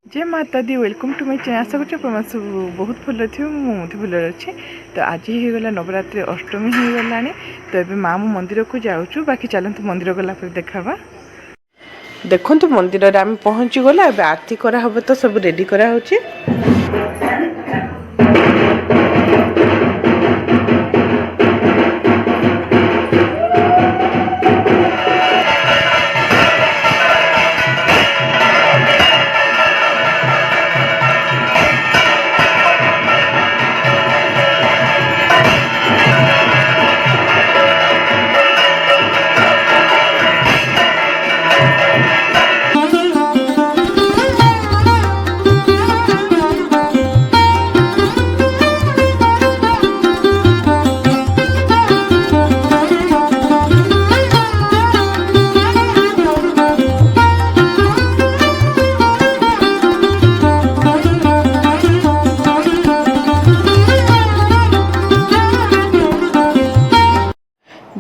जय माता दी welcome to my channel. आशा कर सब बहुत भल थी मुझे भल अच्छे। तो आज ही गला नवरात्रि अष्टमी हो गला। तो ये माँ मो मंदिर को जाऊँ बाकी चलते मंदिर गला देखा देखो तो मंदिर आम पहुँची गला। आरती कराहब तो सब रेडी कराऊँ।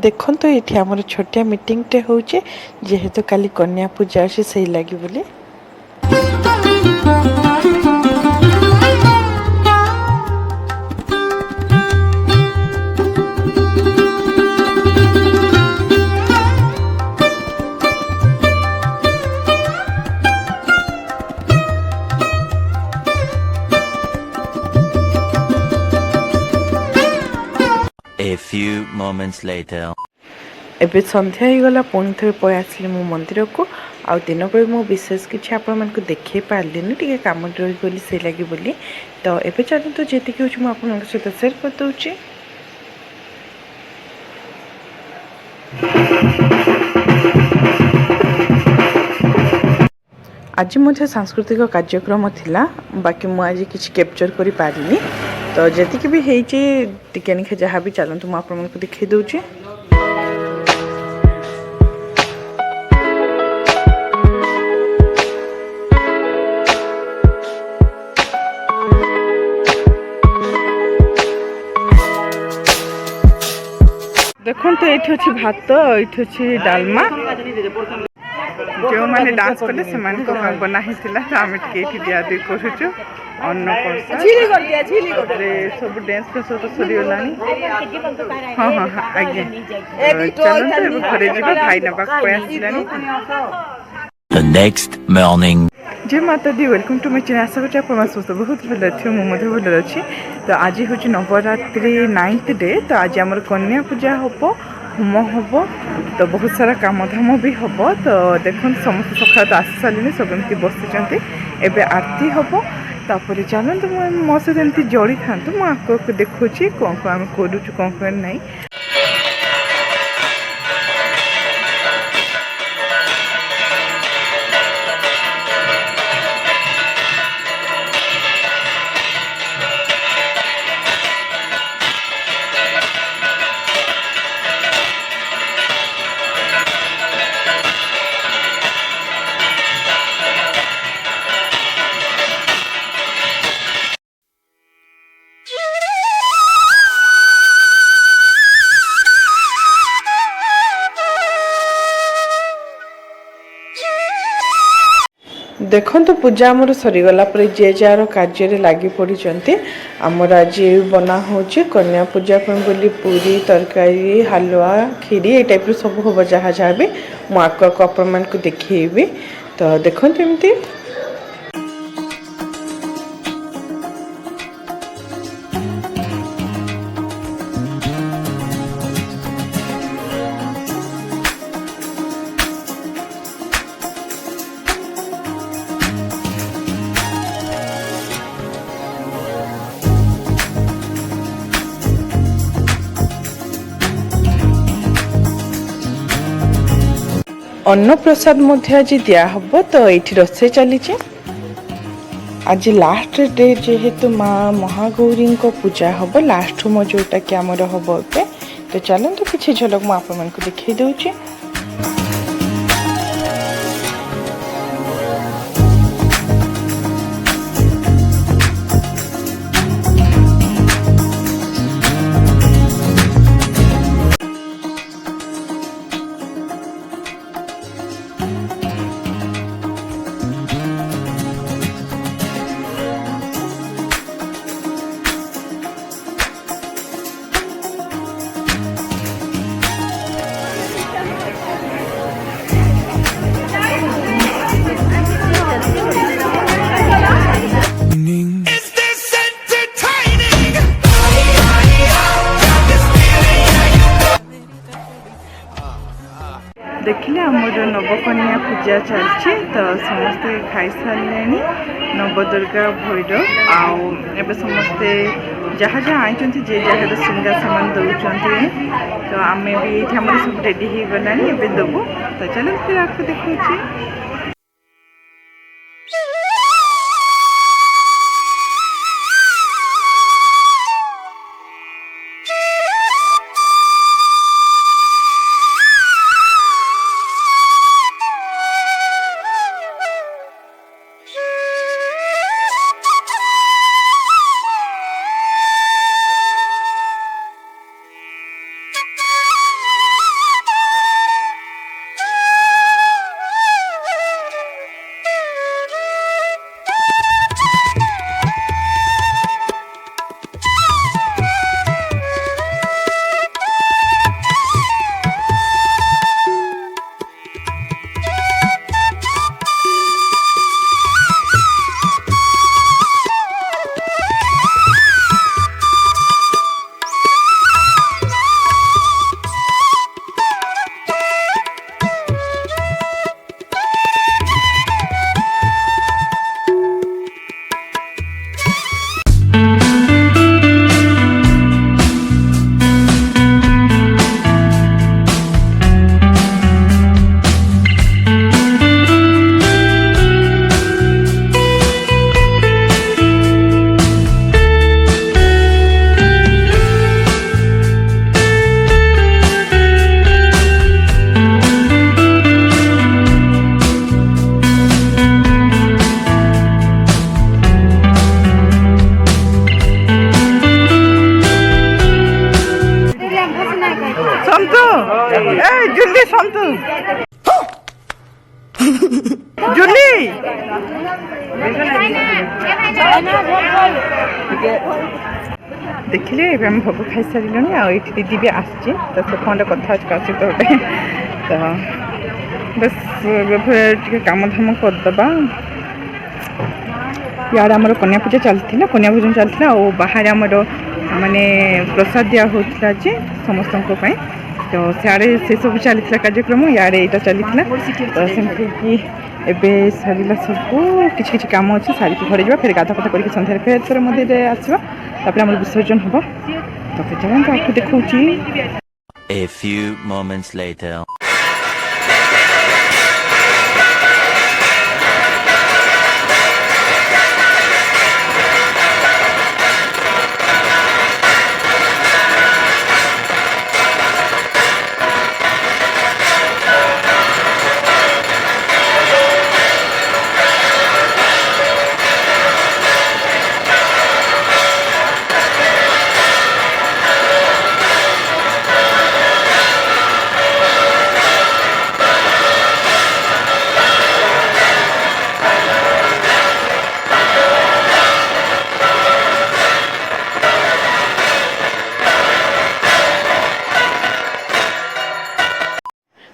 देखो तो ये आम छोटिया मीटिंगटे हो जेहेतु काली कन्या पूजा अच्छे से लगी बोली। A few moments later. एबे संध्या ही गला पुणी थे पळि आसली मो मंदिर को। आ दिन बेले मो विशेष किसी आपण मानक देखे पारलिनी टिके काम रही बोली से लगी बोली। तो एबे चलते जेति कि होची मो आपण सहित शेयर कर दउची। आज मुझे सांस्कृतिक कार्यक्रम थिला बाकी मु आज किसी कैप्चर करि पारिनी। तो जेति भी हेची टिके निखे जहाँ भी चलते मु आपण मानक देखै दउची। देखो तो ये अच्छी भात ये अच्छी डालमा जो मैंने डांस कले से बना ही तो आम दिया दी करुचु अन्न सब डांस कर सब सरीगला। हाँ हाँ हाँ आज्ञा चलो घरे जा भाई ना The next morning. जय माता दी वेलकम टू माय चैनल। आशा करछि आपण सब बहुत भल अच्छे मुझे भल अच्छी। तो आज हूँ नवरात्रि 9th डे। तो आज आमर कन्या पूजा हम होम हम तो बहुत सारा काम धाम भी हम। तो देखो समस्त सका तो आसी सारे सब एमती बसी एवं आरती हम तापर चलते मो सहित जोड़ी था मुझे देखुची कौन कौन आम करुचु कौन कौन नहीं। देखो तो पूजा आमर सरीगला पर जे जार कार्य लगी पड़ी। आमर आज बना हो कन्या पूजा बोली पूरी तरकारी हलवा खीरी ये टाइप सब हम जहाँ जहाँ भी मुझे आपण मान को देखी। तो देखो एमती अन्न प्रसाद आज दिहब। तो ये रोसे चली आज लास्ट डे जेहेतु माँ महागौरी पूजा हम लास्ट मो जोटा कि आमर हम ए। तो चलते किसी झलक मुझे देखी दूची। पूजा चलती तो समस्ते खाई सारे नवदुर्गा भैरव आउ समस्ते जहाँ जहाँ आई जे जहाँ श्रृंगार सामान दौरान तो आम भी ये सब रेडी हो गलानी एवं देवु तो चलो फिर आपको देखा जुली सन्तु जुली देखिले आम भोग खाई सारे आई दीदी भी आसची तो से फोन कथा सहित गोटे तो बस कम धाम करदे यार आम कन्या पूजा चलती कन्या भोजन चलता और बाहर आमर माने प्रसाद दिया होता जे समस्त तो सियाड़े से सब चलता कार्यक्रम यारे यहाँ चलता तो सेमती एबे सरला सब किसी कम अच्छे सारी घर जा फिर गाधा पता करके सन्धार फिर थोड़े मंदिर आसवा तापर आम विसर्जन हम तो फिर चलते आपको देखा A few moments later.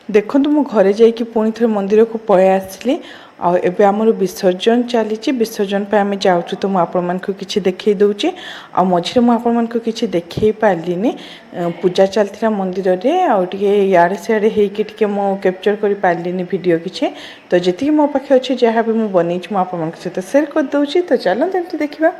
देखो मो घरे जाइए पुणी थे मंदिर को पलि आसली आबे आमर विसर्जन चली विसर्जन पे आम जाऊँ तो मुझे किसी देखे दूचे आ मझे मुझे किसी देखे पार्ली पूजा चलता मंदिर में आए याड़े सियाड़े होके मो कैप्चर कर पार्ली वीडियो किसी तो जी मो पाखे अच्छे जहाँ भी मुझे बनई मुझे सहित सेयार करदे तो चलते देखा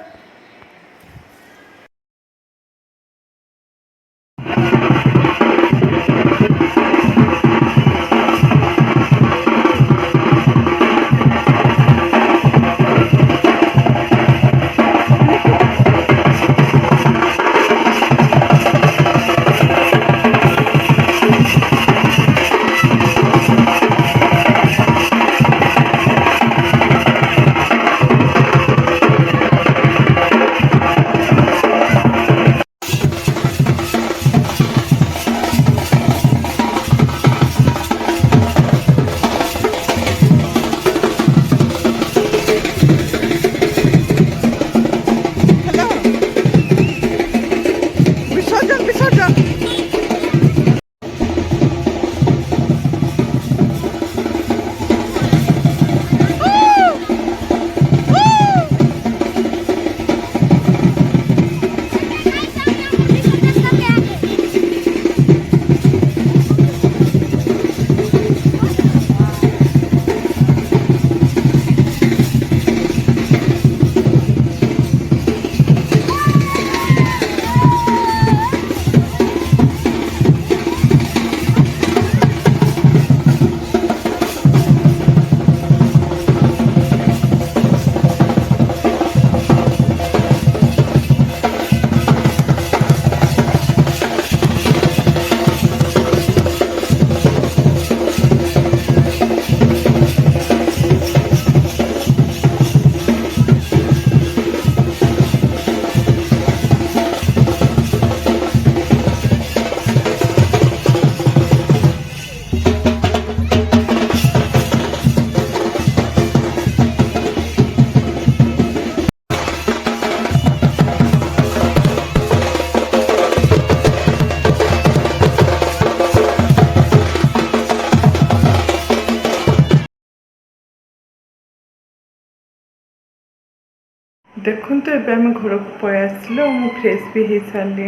देखु तो एबे आम घर को पळि आसिलु मु फ्रेश भी हो सारे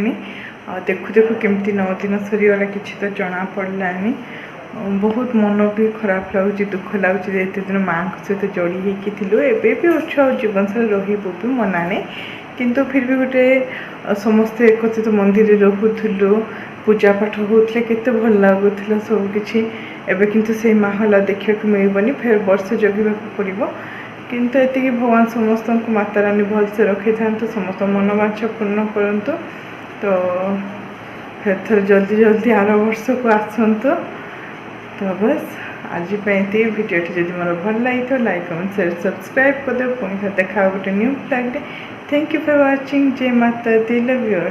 देखु देखु केमती 9 दिन सरीगला किसी तो जना पड़लानी बहुत मन भी खराब लगुच दुख लगुच एत दिन माँ सहित जोड़ी होती एबे भी अच्छे जीवन सारा रही मना नहीं किंतु फिर भी गोटे समस्ते एकत्रित मंदिर रोलु पूजा पाठ होते केते भल लगुला सबकि एबे किंतु से माहौल देखा मिलबनी फिर वर्ष जगह पड़ो किंतु एति भगवान समस्त को माता रानी भलसे रखी था समस्त मनोवांछा पूर्ण करंतु तो फिर थर जल्दी जल्दी आर वर्ष को आसतु तो बस आज भिडियो जब मोर भल लगी तो लाइक कमेंट शेयर सब्सक्राइब कर दे पुणी देखा गोटे new blog. Thank you for watching. जय माता दी, लव यू।